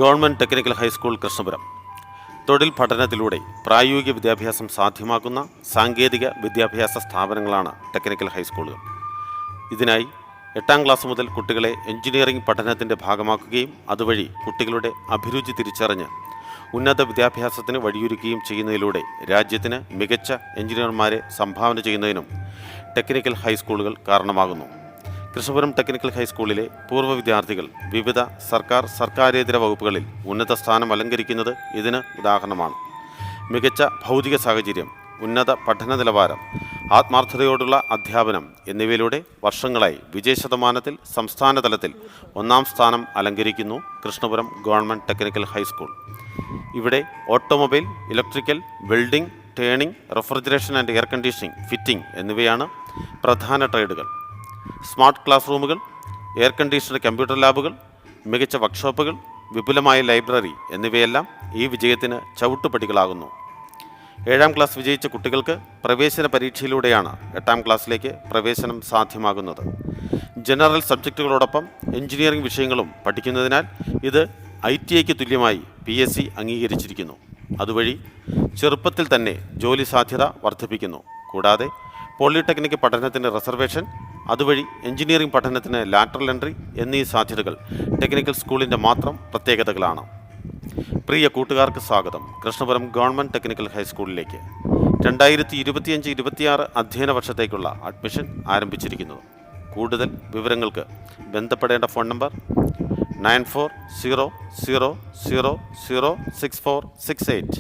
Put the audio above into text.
Government technical high school Krishnapuram തൊഴിൽ പഠനത്തിലൂടെ പ്രായോഗിക വിദ്യാഭ്യാസം സാധ്യമാക്കുന്ന സാങ്കേതിക വിദ്യാഭ്യാസ സ്ഥാപനങ്ങളാണ് ടെക്നിക്കൽ ഹൈസ്കൂളുകൾ. ഇതിനായി 8ാം ക്ലാസ് മുതൽ കുട്ടികളെ എഞ്ചിനീയറിംഗ് പഠനത്തിൻ്റെ ഭാഗമാക്കുകയും അതുവഴി കുട്ടികളുടെ അഭിരുചി തിരിച്ചറിഞ്ഞ് ഉന്നത വിദ്യാഭ്യാസത്തിന് വഴിയൊരുക്കുകയും ചെയ്യുന്നതിലൂടെ രാജ്യത്തിന് മികച്ച എഞ്ചിനീയർമാരെ സംഭാവന ചെയ്യുന്നതിനും ടെക്നിക്കൽ ഹൈസ്കൂളുകൾ കാരണമാകുന്നു. കൃഷ്ണപുരം ടെക്നിക്കൽ ഹൈസ്കൂളിലെ പൂർവ്വ വിദ്യാർത്ഥികൾ വിവിധ സർക്കാരേതര വകുപ്പുകളിൽ ഉന്നത സ്ഥാനം അലങ്കരിക്കുന്നത് ഇതിന് ഉദാഹരണമാണ്. മികച്ച ഭൗതിക സാഹചര്യം, ഉന്നത പഠന നിലവാരം, ആത്മാർത്ഥതയോടുള്ള അധ്യാപനം എന്നിവയിലൂടെ വർഷങ്ങളായി വിജയശതമാനത്തിൽ സംസ്ഥാന തലത്തിൽ 1ാം സ്ഥാനം അലങ്കരിക്കുന്നു കൃഷ്ണപുരം ഗവൺമെൻറ് ടെക്നിക്കൽ ഹൈസ്കൂൾ. ഇവിടെ automobile, electrical, welding, turning, refrigeration and air conditioning, fitting എന്നിവയാണ് പ്രധാന ട്രേഡുകൾ. സ്മാർട്ട് ക്ലാസ് റൂമുകൾ, എയർ കണ്ടീഷണർ കമ്പ്യൂട്ടർ ലാബുകൾ, മികച്ച വർക്ക്ഷോപ്പുകൾ, വിപുലമായ ലൈബ്രറി എന്നിവയെല്ലാം ഈ വിജയത്തിന് ചവിട്ടുപടികളാകുന്നു. 7ാം ക്ലാസ് വിജയിച്ച കുട്ടികൾക്ക് പ്രവേശന പരീക്ഷയിലൂടെയാണ് 8ാം ക്ലാസ്സിലേക്ക് പ്രവേശനം സാധ്യമാകുന്നത്. ജനറൽ സബ്ജക്റ്റുകളോടൊപ്പം എഞ്ചിനീയറിംഗ് വിഷയങ്ങളും പഠിക്കുന്നതിനാൽ ഇത് ITIക്ക് തുല്യമായി PSC അംഗീകരിച്ചിരിക്കുന്നു. അതുവഴി ചെറുപ്പത്തിൽ തന്നെ ജോലി സാധ്യത വർദ്ധിപ്പിക്കുന്നു. കൂടാതെ പോളിടെക്നിക് പഠനത്തിന് റിസർവേഷൻ, അതുവഴി എഞ്ചിനീയറിംഗ് പഠനത്തിന് ലാറ്ററൽ എൻട്രി എന്നീ സാധ്യതകൾ ടെക്നിക്കൽ സ്കൂളിൻ്റെ മാത്രം പ്രത്യേകതകളാണ്. പ്രിയ കൂട്ടുകാർക്ക് സ്വാഗതം കൃഷ്ണപുരം ഗവൺമെൻറ് ടെക്നിക്കൽ ഹൈസ്കൂളിലേക്ക്. 2025-26 അധ്യയന വർഷത്തേക്കുള്ള അഡ്മിഷൻ ആരംഭിച്ചിരിക്കുന്നു. കൂടുതൽ വിവരങ്ങൾക്ക് ബന്ധപ്പെടേണ്ട ഫോൺ നമ്പർ 9400006468.